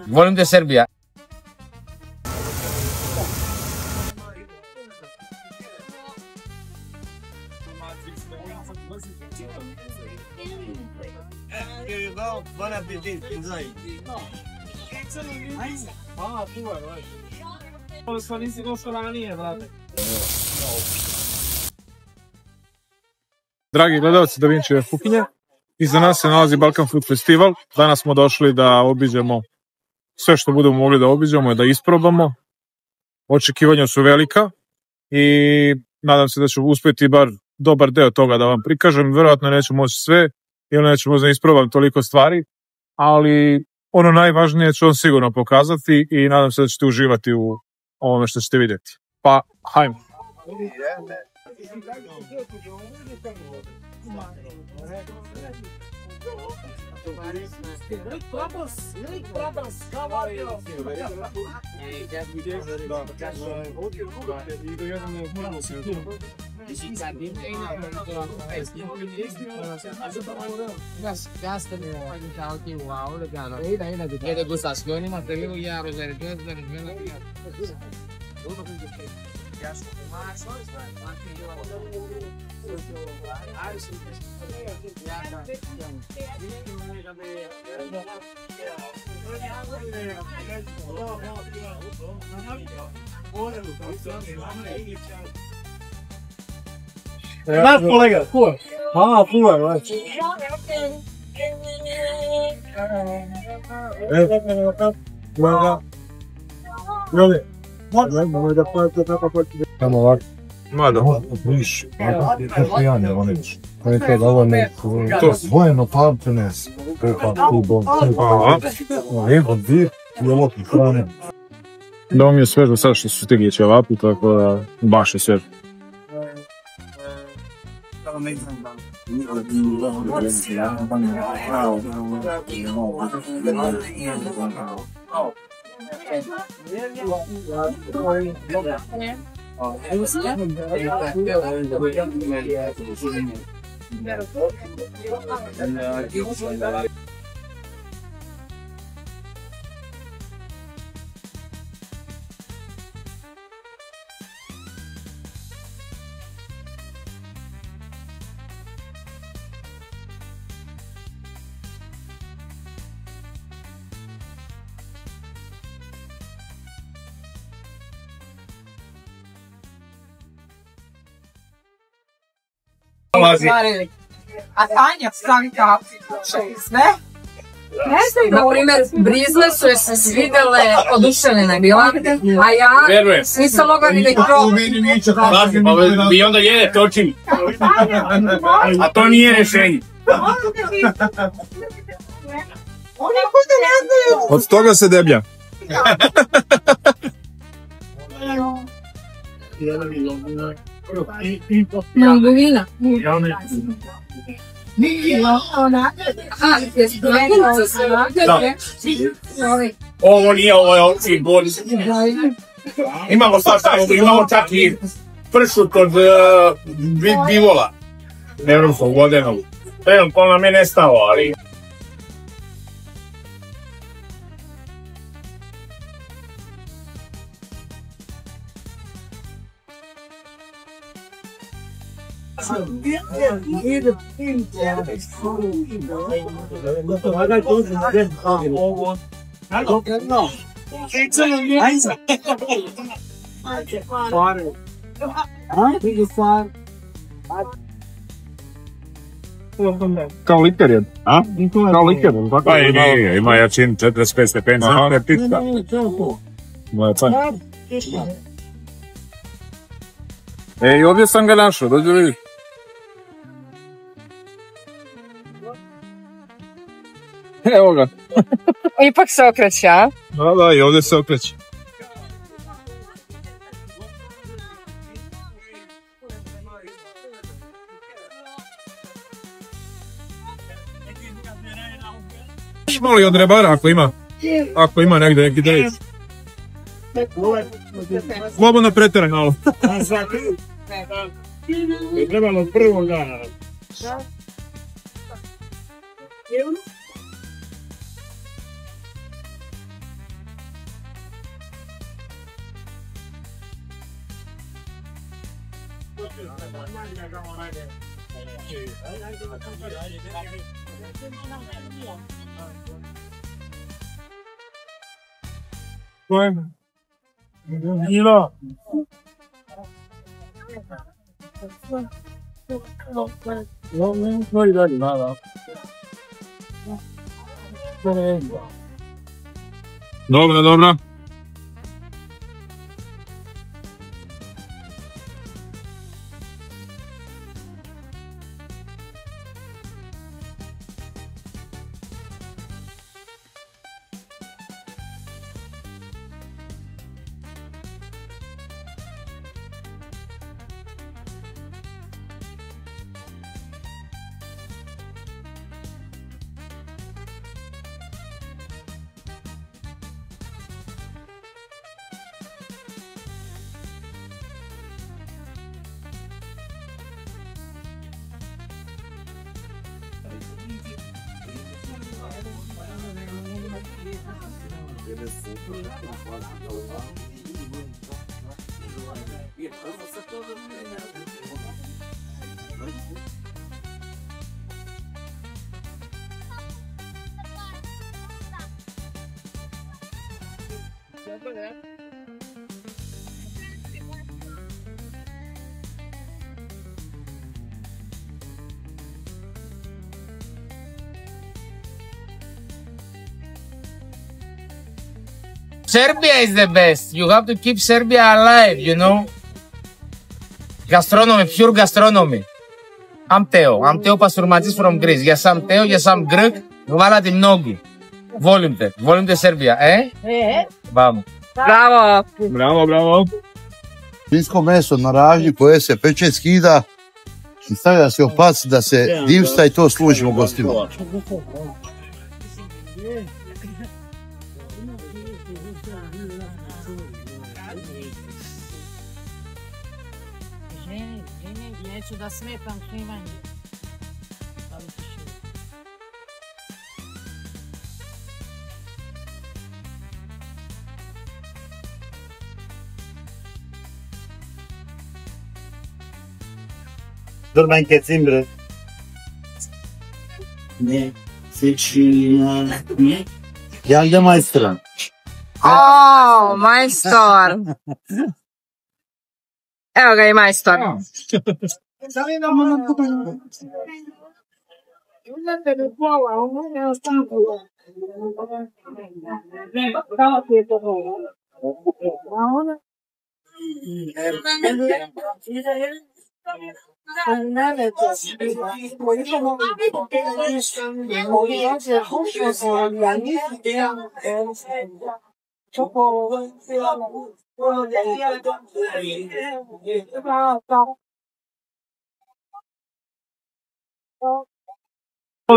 Volim te Srbija. Dragi gledalci Da Vinčijeve kuhinje, iza nas se nalazi Balkan Food Festival. Danas smo došli da obiđemo sve što budemo mogli da obiđemo i da isprobamo. Očekivanja su velika i nadam se da ću uspjeti bar dobar deo toga da vam prikažem. Vjerojatno neću moći sve ili neću možda isprobam toliko stvari, ali ono najvažnije ću vam sigurno pokazati i nadam se da ćete uživati u ovome što ćete vidjeti. Pa, hajmo! Naš kolega, kuva. A, kuva, right. Tamo ovako. Mada. Viš, pijanje, oneć. To je to da ovo ne... To svojeno pamtene. Evo, dir i ovo hrane. Da vam je svežo sad što su stigli ćevapi, tako da baš je svežo. A Tanja stavi kapicu, ne? Na primjer, Brizle su je se svidjele, oduševljena je bila, a ja nisam mogla ni da ih probam. Vi onda jedete očin. A to nije rješenje. Od toga se deblja. Mangovina. Ovo nije, ovo je ovci bolj. Imamo sad, imamo čak i pršut od bivola. Evropskog vodenog. Evo, to nam je nestalo, ali... Kao liker je. A? Kao liker. Pa ima jačin 45 stepeni. Aha, ne pita. Moja pan. Ej, ovdje sam ga našao, dođe vidi. Evo ga. Ipak se okreće, a? Da, i ovdje se okreće. Moli od rebara ako ima negdje neki dejs. Slobodno preteraj malo. Trebalo prvo dana. Ilo. No gli nada. Dobra, dobra. Serbia is the best. You have to keep Serbia alive, you know. Gastronomy, pure gastronomy. I'm Teo Pastourmatis from Greece. Ja sam Teo, ja sam Grk, hvala ti mnogi. Volim te Serbia, Vamo. Bravo. Bravo, bravo. Svinjsko meso na ražnji koje se peče, skida i stavlja se opac da se divsta i to služimo gostima. Neću da smetam snimanje. Dur ben keseyim biraz. Ne? Seçilen. Geldi maestro. O, majstor. Evo ga i majstor.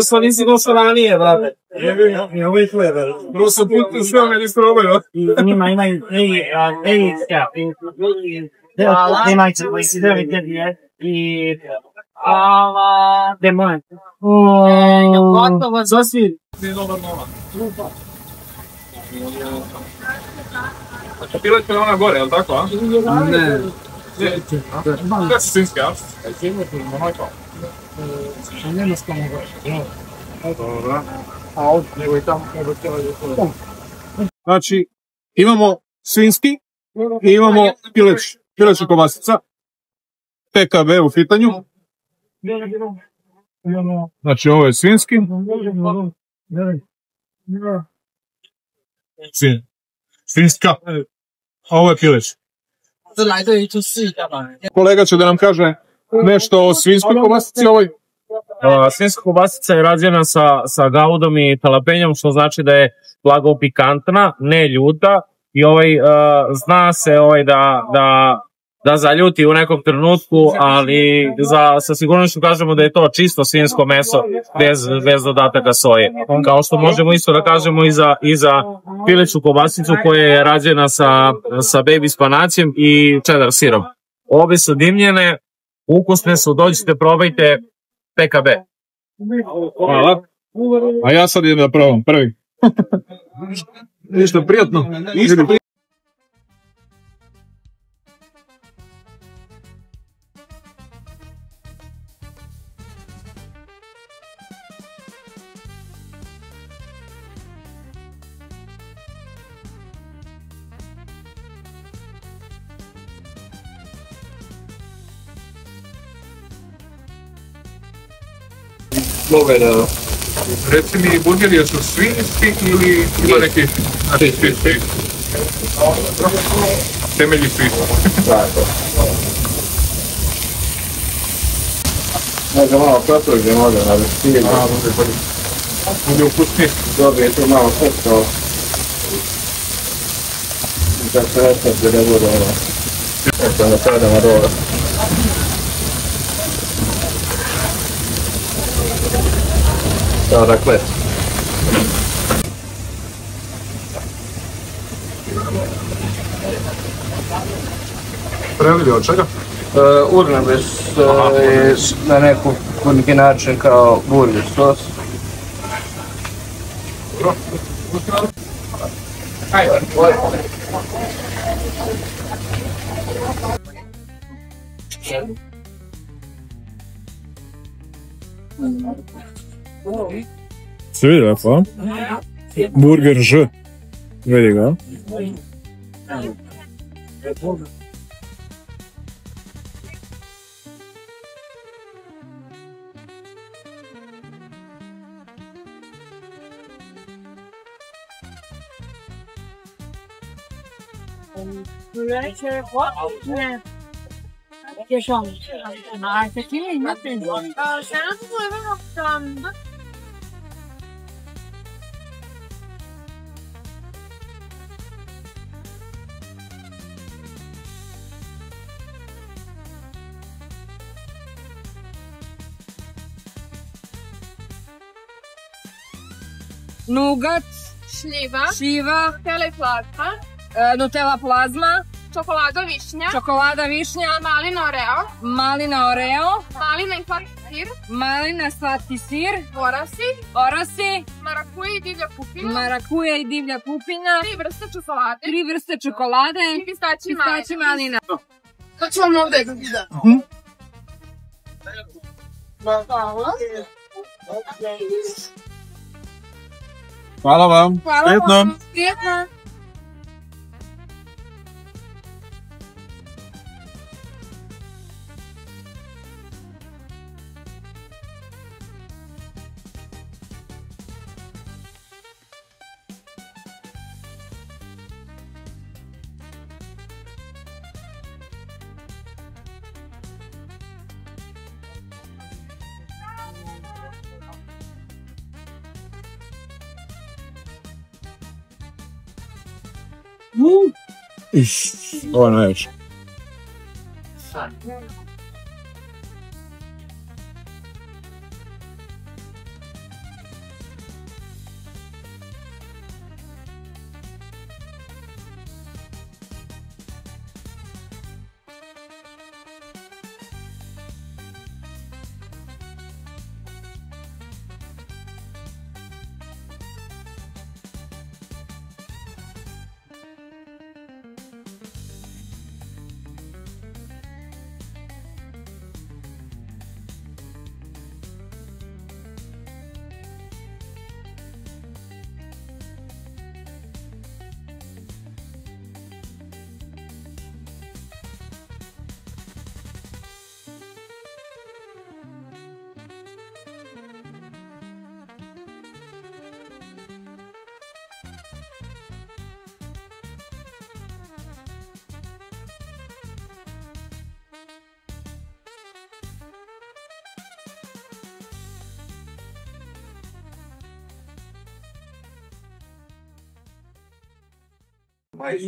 Sono in sicuro la linea, bravo. Io vuoi fare. Grosso punto stiamo di strobelo. They might consider it the month. Sasvim. Pilot je ona gore, je li tako, a? Ne. Kada si svinjski, a? Nema skamo gore. Dobro. A ovdje, nego i tamo. Znači, imamo svinjski i imamo pileću kobasica. PKB u pitanju. Znači, ovo je svinjski. Svinjska. A ovo je pileć. Kolega će da nam kaže nešto o svinjskoj kobasici ovoj. Svinjska kobasica je rađena sa gaudom i jalapenjom, što znači da je blago pikantna, ne ljuta. I zna se da zaljuti u nekom trenutku, ali sa sigurnošću kažemo da je to čisto svinjsko meso bez dodataka soje. Kao što možemo isto da kažemo i za pileću kobasicu koja je rađena sa baby spanacijem i cheddar sirom. Obe su dimljene, ukusne su, dođite, probajte PKB. Hvala. A ja sad idem da probam prvi. Ništa prijatno. Slovenija. Reci mi, burgeri su svi isti ili ima neki... Svi. Temelji su isti. Može malo protuđe, može na vestinu. Bude ukusnije. Dobije tu malo srca. I kad se restati da bude ono. Eto, da predamo dole. Dakle. Prelili od čega? Urnebes je na neki način kao burger sos. Se vidi lepo, a? Burger Ž. Vidi ga. Nugat, šljiva, Nutella plazma, čokolada višnja, malina oreo, malina i slatki sir, orasi, marakuja i divlja kupina, 3 vrste čokolade i pistači malina. To ću vam ovdje da. Hvala vam. Prijetno. Ovo je najveće.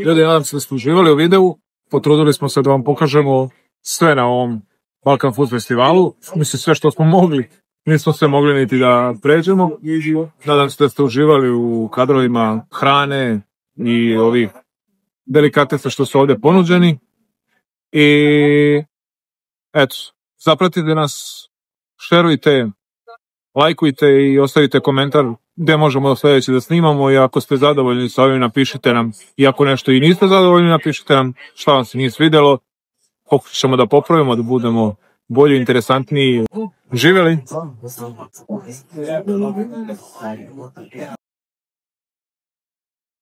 Ljudi, nadam se da ste uživali u videu. Potrudili smo se da vam pokažemo sve na ovom Balkan Food Festivalu. Mislim, sve što smo mogli. Nismo sve mogli niti da pređemo. Nadam se da ste uživali u kadrovima hrane i ovih delikatesa što su ovdje ponuđeni. I eto, zapratite nas, šerujte, lajkujte i ostavite komentar gdje možemo sljedeće da snimamo i ako ste zadovoljni sa ovim napišite nam, i ako nešto i niste zadovoljni napišite nam šta vam se nije svidjelo, pokušat ćemo da popravimo, da budemo bolji, interesantniji. Živjeli!